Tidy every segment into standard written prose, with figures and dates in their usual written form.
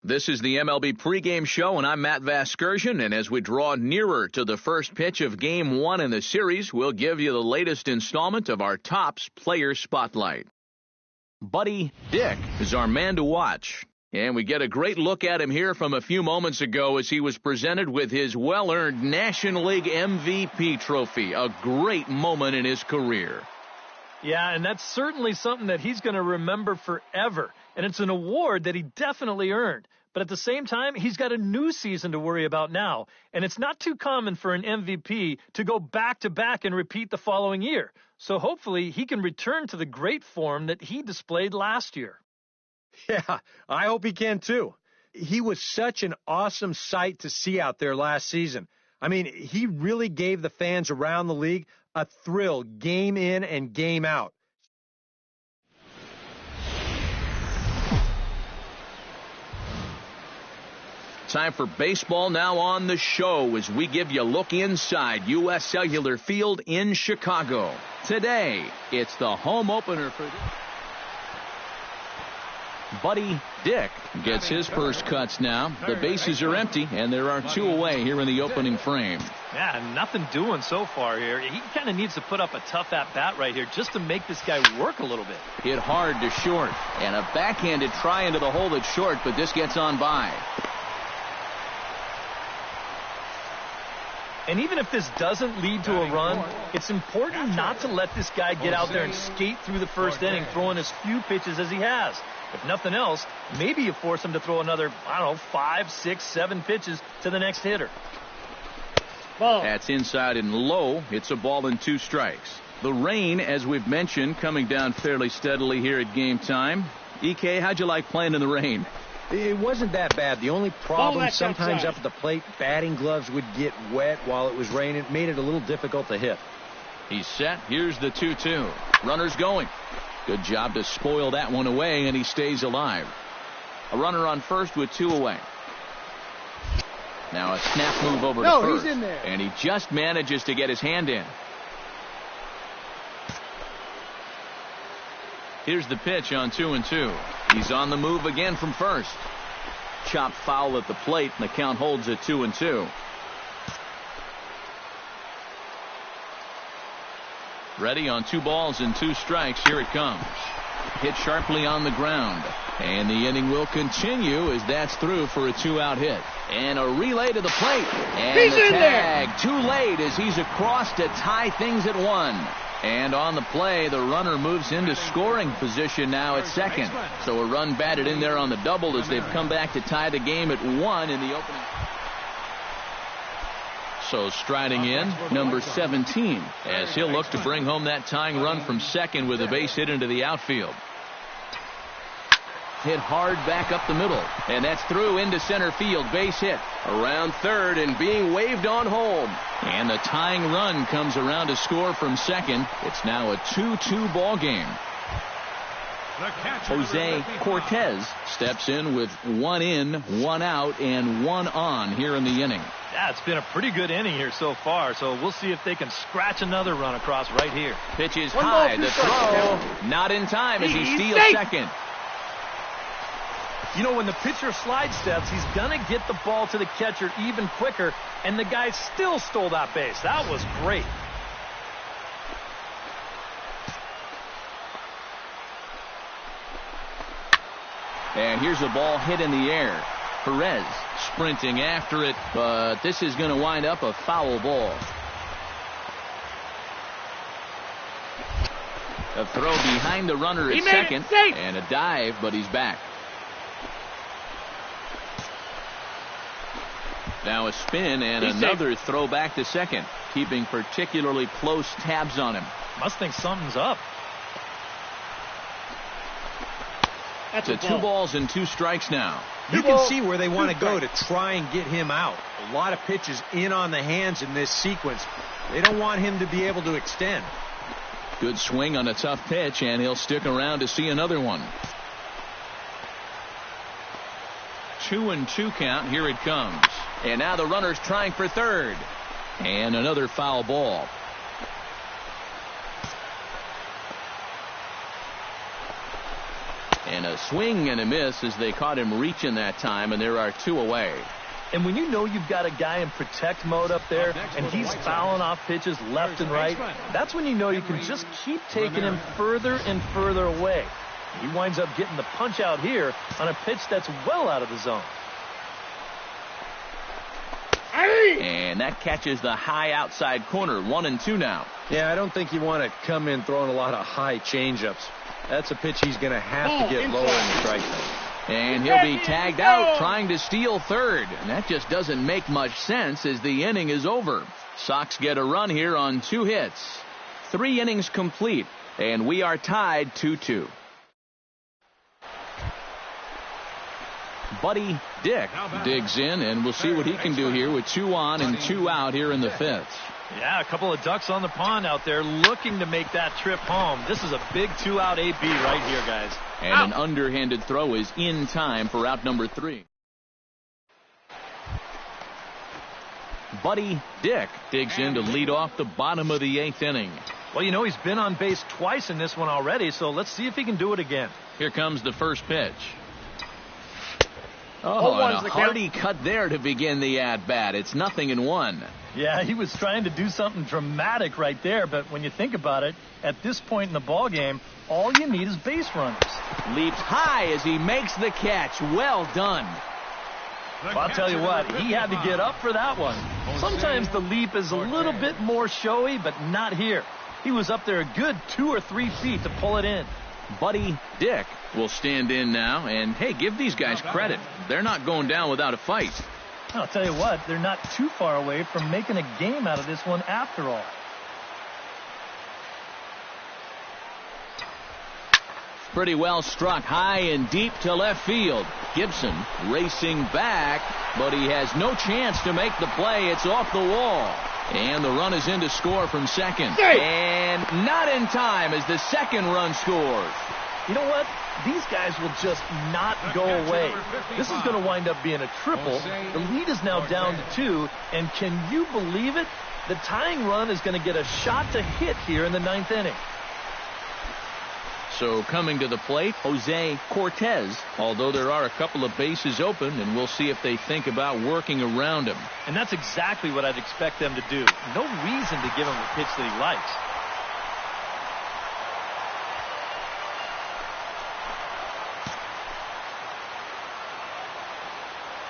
This is the MLB pregame show, and I'm Matt Vasgersian, and as we draw nearer to the first pitch of Game 1 in the series, we'll give you the latest installment of our Topps Player Spotlight. Buddy Dick is our man to watch, and we get a great look at him here from a few moments ago as he was presented with his well-earned National League MVP trophy, a great moment in his career. Yeah, and that's certainly something that he's going to remember forever. And it's an award that he definitely earned. But at the same time, he's got a new season to worry about now. And it's not too common for an MVP to go back-to-back and repeat the following year. So hopefully he can return to the great form that he displayed last year. Yeah, I hope he can too. He was such an awesome sight to see out there last season. I mean, he really gave the fans around the league a thrill game in and game out. Time for baseball now on the show as we give you a look inside U.S. Cellular Field in Chicago. Today, it's the home opener for Buddy Dick gets his first cuts now. The bases are empty, and there are two away here in the opening frame. Yeah, nothing doing so far here. He kind of needs to put up a tough at-bat right here just to make this guy work a little bit. Hit hard to short, and a backhanded try into the hole that's short, but this gets on by. And even if this doesn't lead to a run, it's important not to let this guy get out there and skate through the first inning, throwing as few pitches as he has. If nothing else, maybe you force him to throw another, 5, 6, 7 pitches to the next hitter. Ball. That's inside and low. It's a ball and 2 strikes. The rain, as we've mentioned, coming down fairly steadily here at game time. EK, how'd you like playing in the rain? It wasn't that bad. The only problem, sometimes up at the plate, batting gloves would get wet while it was raining. It made it a little difficult to hit. He's set. Here's the 2-2. Runner's going. Good job to spoil that one away, and he stays alive. A runner on first with 2 away. Now a snap move over to first. He's in there. And he just manages to get his hand in. Here's the pitch on 2-2. He's on the move again from first. Chopped foul at the plate, and the count holds at 2-2. Ready on 2 balls and 2 strikes. Here it comes. Hit sharply on the ground. And the inning will continue as that's through for a 2-out hit. And a relay to the plate. And he's the in tag there. Too late as he's across to tie things at 1. And on the play, the runner moves into scoring position now at second. So a run batted in there on the double as they've come back to tie the game at 1 in the opening. So striding in, number 17, as he'll look to bring home that tying run from second with a base hit into the outfield. Hit hard back up the middle, and that's through into center field. Base hit around third and being waved on home. And the tying run comes around to score from second. It's now a 2-2 ball game. Jose Cortez steps in with 1 in, 1 out, and 1 on here in the inning. Yeah, it's been a pretty good inning here so far, so we'll see if they can scratch another run across right here. Pitch is high. The throw not in time as he steals second. You know, when the pitcher slide steps, he's going to get the ball to the catcher even quicker, and the guy still stole that base. That was great. And here's a ball hit in the air. Perez sprinting after it, but this is going to wind up a foul ball. A throw behind the runner at second, and a dive, but he's back. Now a spin and another throw back to second, keeping particularly close tabs on him. Must think something's up. That's a 2 balls and 2 strikes now. You can see where they want to go to try and get him out. A lot of pitches in on the hands in this sequence. They don't want him to be able to extend. Good swing on a tough pitch, and he'll stick around to see another one. 2-2 count. Here it comes. And now the runner's trying for third. And another foul ball. And a swing and a miss as they caught him reaching that time, and there are 2 away. And when you know you've got a guy in protect mode up there and he's fouling off pitches left and right, that's when you know you can just keep taking him further and further away. He winds up getting the punch out here on a pitch that's well out of the zone. And that catches the high outside corner. 1-2 now. Yeah, I don't think you want to come in throwing a lot of high changeups. That's a pitch he's going to have to get lower in the strike zone. And he'll be tagged out trying to steal third. And that just doesn't make much sense as the inning is over. Sox get a run here on 2 hits. 3 innings complete, and we are tied 2-2. Buddy Dick digs in, and we'll see what he can do here with 2 on and 2 out here in the 5th. Yeah, a couple of ducks on the pond out there looking to make that trip home. This is a big 2-out AB right here, guys. And an underhanded throw is in time for out number 3. Buddy Dick digs in to lead off the bottom of the 8th inning. Well, you know, he's been on base twice in this one already, so let's see if he can do it again. Here comes the first pitch. Oh, and a hearty cut there to begin the at-bat. It's 0-1. Yeah, he was trying to do something dramatic right there, but when you think about it, at this point in the ball game, all you need is base runners. Leaps high as he makes the catch. Well done. Well, I'll tell you what, he had to get up for that one. Sometimes the leap is a little bit more showy, but not here. He was up there a good 2 or 3 feet to pull it in. Buddy Dick will stand in now, and hey, give these guys credit. They're not going down without a fight. I'll tell you what, they're not too far away from making a game out of this one after all. Pretty well struck high and deep to left field. Gibson racing back, but he has no chance to make the play. It's off the wall. And the run is in to score from second. And not in time as the second run scores. You know what? These guys will just not go away. This is going to wind up being a triple. The lead is now down to 2. And can you believe it? The tying run is going to get a shot to hit here in the 9th inning. So coming to the plate, Jose Cortez, although there are a couple of bases open, and we'll see if they think about working around him. And that's exactly what I'd expect them to do. No reason to give him a pitch that he likes.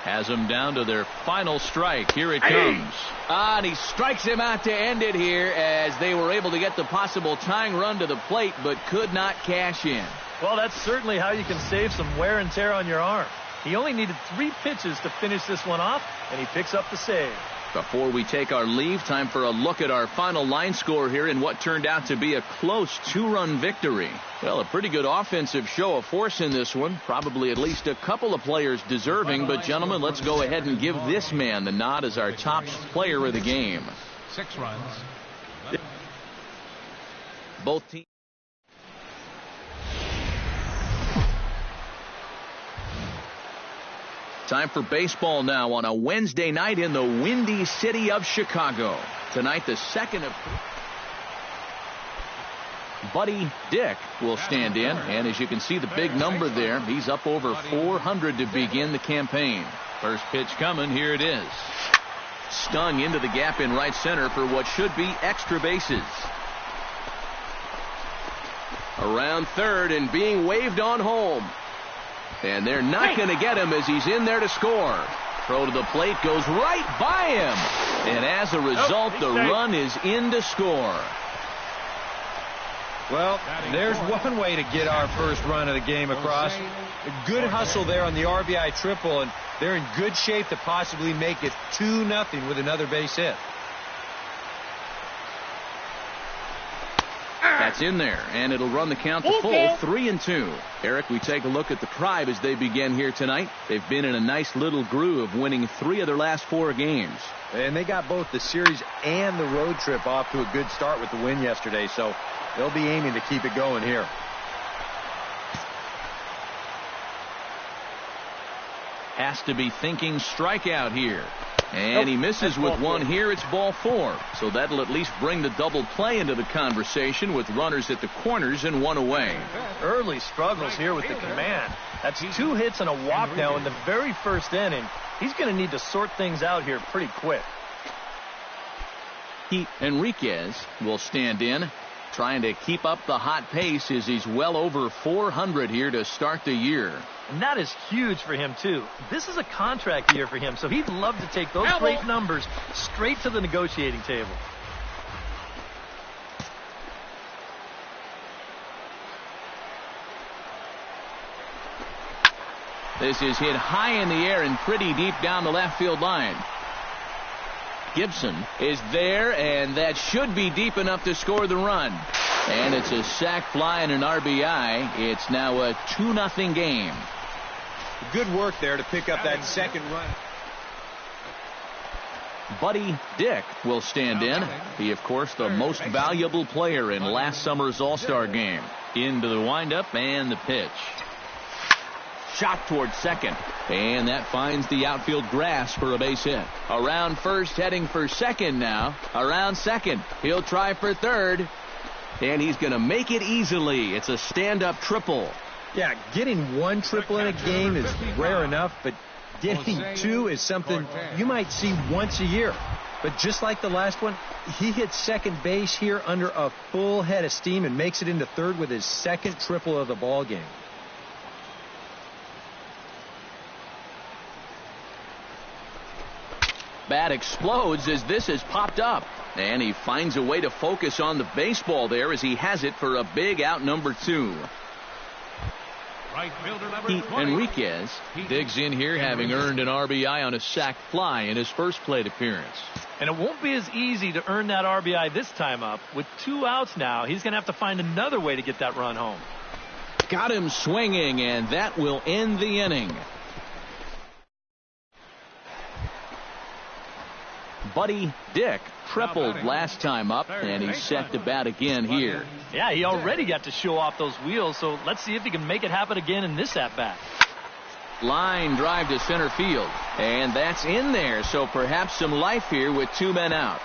Has them down to their final strike. Here it comes. And he strikes him out to end it here as they were able to get the possible tying run to the plate but could not cash in. Well, that's certainly how you can save some wear and tear on your arm. He only needed 3 pitches to finish this one off, and he picks up the save. Before we take our leave, time for a look at our final line score here in what turned out to be a close 2-run victory. Well, a pretty good offensive show of force in this one. Probably at least a couple of players deserving. But, gentlemen, let's go ahead and give this man the nod as our top player of the game. 6 runs. Both teams. Time for baseball now on a Wednesday night in the windy city of Chicago. Tonight, the second of... Buddy Dick will stand in, and as you can see the big number there, he's up over 400 to begin the campaign. First pitch coming, here it is. Stung into the gap in right center for what should be extra bases. Around third and being waved on home. And they're not going to get him as he's in there to score. Throw to the plate goes right by him. And as a result, the run is in to score. Well, there's one way to get our first run of the game across. Good hustle there on the RBI triple, and they're in good shape to possibly make it 2-0 with another base hit. That's in there, and it'll run the count to full, 3-2. Eric, we take a look at the Tribe as they begin here tonight. They've been in a nice little groove, winning 3 of their last 4 games. And they got both the series and the road trip off to a good start with the win yesterday, so they'll be aiming to keep it going here. Has to be thinking strikeout here. And he misses with one here. It's ball 4. So that'll at least bring the double play into the conversation with runners at the corners and one away. Early struggles here with the command. That's 2 hits and a walk now in the very first inning. He's going to need to sort things out here pretty quick. Pete Enriquez will stand in, trying to keep up the hot pace as he's well over 400 here to start the year. And that is huge for him, too. This is a contract year for him, so he'd love to take those great numbers straight to the negotiating table. This is hit high in the air and pretty deep down the left field line. Gibson is there, and that should be deep enough to score the run. And it's a sac fly and an RBI. It's now a 2-0 game. Good work there to pick up that second run. Buddy Dick will stand in. He, of course, the most valuable player in last summer's All-Star game. Into the windup and the pitch. Shot towards second, and that finds the outfield grass for a base hit. Around first, heading for second now. Around second, he'll try for third, and he's going to make it easily. It's a stand-up triple. Yeah, getting 1 triple in a game is rare enough, but getting 2 is something you might see once a year. But just like the last one, he hits second base here under a full head of steam and makes it into third with his second triple of the ball game. Bat explodes as this has popped up. And he finds a way to focus on the baseball there as he has it for a big out number 2. Pete Enriquez digs in here, having earned an RBI on a sac fly in his first plate appearance. And it won't be as easy to earn that RBI this time up. With 2 outs now, he's going to have to find another way to get that run home. Got him swinging, and that will end the inning. Buddy Dick tripled last time up, and he's set to bat again here. Yeah, he already got to show off those wheels, so let's see if he can make it happen again in this at-bat. Line drive to center field, and that's in there, so perhaps some life here with 2 men out.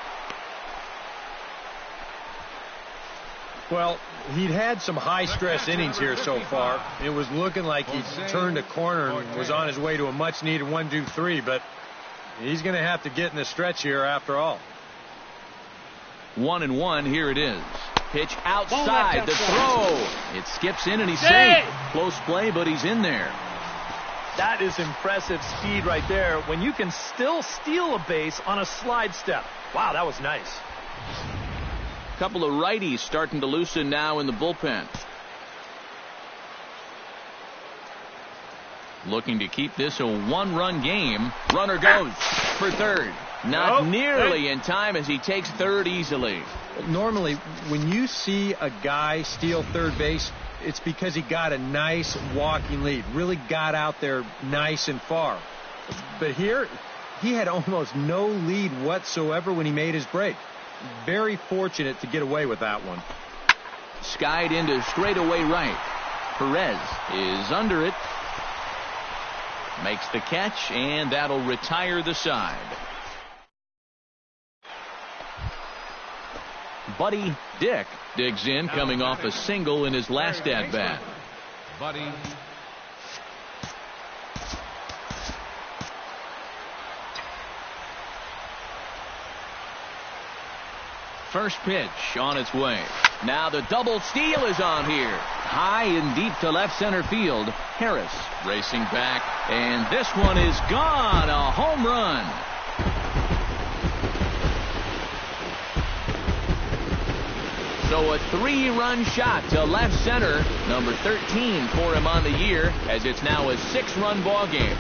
Well, he'd had some high-stress innings here so far. It was looking like he turned a corner and was on his way to a much-needed 1-2-3, but he's going to have to get in the stretch here after all. 1-1, here it is. Pitch outside, the throw. It skips in and he's safe. Close play, but he's in there. That is impressive speed right there when you can still steal a base on a slide step. Wow, that was nice. Couple of righties starting to loosen now in the bullpen. Looking to keep this a 1-run game. Runner goes for third. Not nearly in time as he takes third easily. Normally, when you see a guy steal third base, it's because he got a nice walking lead. Really got out there nice and far. But here, he had almost no lead whatsoever when he made his break. Very fortunate to get away with that one. Skied into straightaway right. Perez is under it. Makes the catch, and that'll retire the side. Buddy Dick digs in, coming off a single in his last at-bat. Buddy. First pitch on its way. Now the double steal is on here. High and deep to left center field. Harris racing back, and this one is gone. A home run. So a 3-run shot to left center. Number 13 for him on the year, as it's now a 6-run ball game.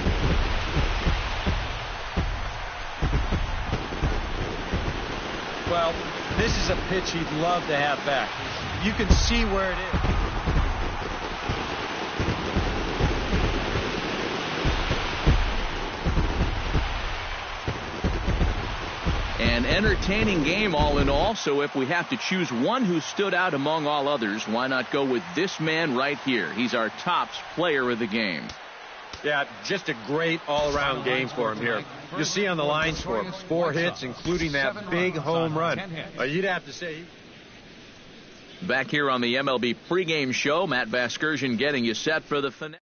Well, this is a pitch he'd love to have back. You can see where it is. An entertaining game all in all, so if we have to choose one who stood out among all others, why not go with this man right here? He's our top player of the game. Yeah, just a great all-around game for him here. You'll see on the line score, 4 hits, including that big home run. You'd have to say... Back here on the MLB pregame show, Matt Vasgersian getting you set for the finale.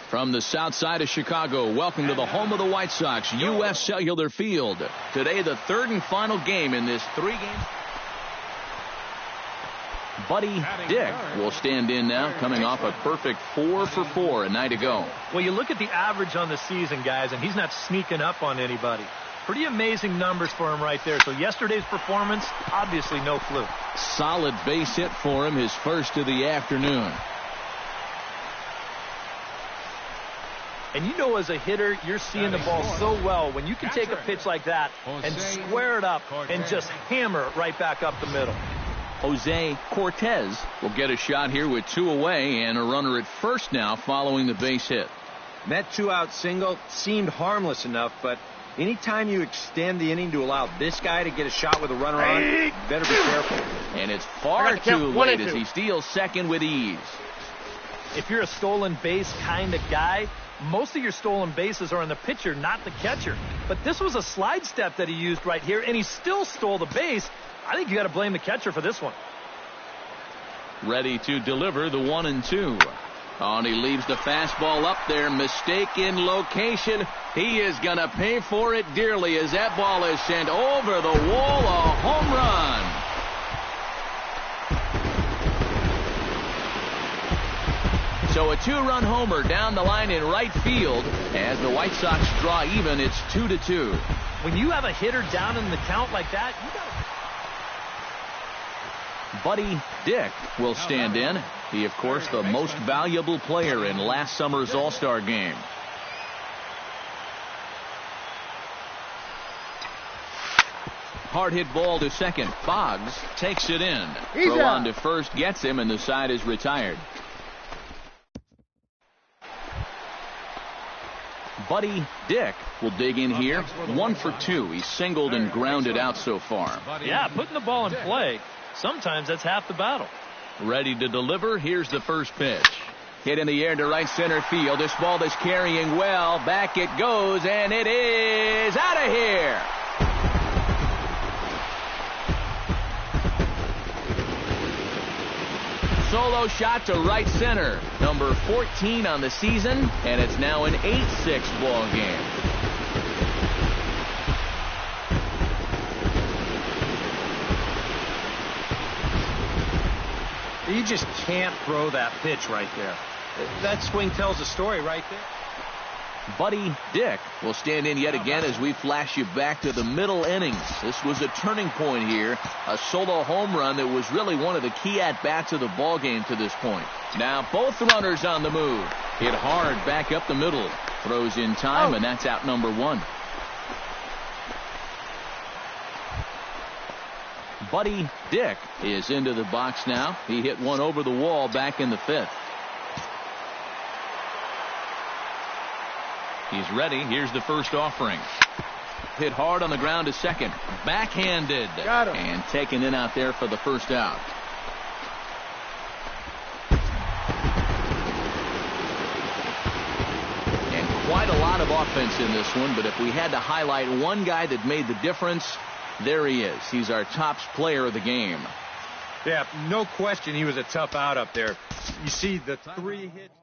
From the south side of Chicago, welcome to the home of the White Sox, U.S. Cellular Field. Today, the third and final game in this 3-game. Buddy Dick will stand in now, coming off a perfect 4 for 4 a night ago. Well, you look at the average on the season, guys, and he's not sneaking up on anybody. Pretty amazing numbers for him right there. So yesterday's performance, obviously no fluke. Solid base hit for him, his first of the afternoon. And you know, as a hitter, you're seeing the ball so well when you can take a pitch like that and square it up and just hammer it right back up the middle. Jose Cortez will get a shot here with 2 away and a runner at first now following the base hit. That 2-out single seemed harmless enough, but anytime you extend the inning to allow this guy to get a shot with a runner on, you better be careful. And it's far too late as he steals second with ease. If you're a stolen base kind of guy, most of your stolen bases are on the pitcher, not the catcher. But this was a slide step that he used right here, and he still stole the base. I think you got to blame the catcher for this one. Ready to deliver the 1-2. And he leaves the fastball up there. Mistake in location. He is going to pay for it dearly as that ball is sent over the wall. A home run. So a 2-run homer down the line in right field. As the White Sox draw even, it's 2-2. When you have a hitter down in the count like that, you got to... Buddy Dick will stand in. He, of course, the most valuable player in last summer's All-Star game. Hard hit ball to second. Boggs takes it in. Throw on to first gets him, and the side is retired. Buddy Dick will dig in here. 1 for 2. He's singled and grounded out so far. Yeah, putting the ball in play. Sometimes that's half the battle. Ready to deliver. Here's the first pitch. Hit in the air to right center field. This ball is carrying well. Back it goes, and it is out of here. Solo shot to right center. Number 14 on the season, and it's now an 8-6 ball game. You just can't throw that pitch right there. That swing tells a story right there. Buddy Dick will stand in yet again as we flash you back to the middle innings. This was a turning point here. A solo home run that was really one of the key at-bats of the ballgame to this point. Now both runners on the move. Hit hard back up the middle. Throws in time, and that's out number 1. Buddy Dick is into the box now. He hit one over the wall back in the 5th. He's ready. Here's the first offering. Hit hard on the ground to second. Backhanded. Got him. And taken in out there for the first out. And quite a lot of offense in this one, but if we had to highlight one guy that made the difference, there he is. He's our top player of the game. Yeah, no question he was a tough out up there. You see the 3 hits.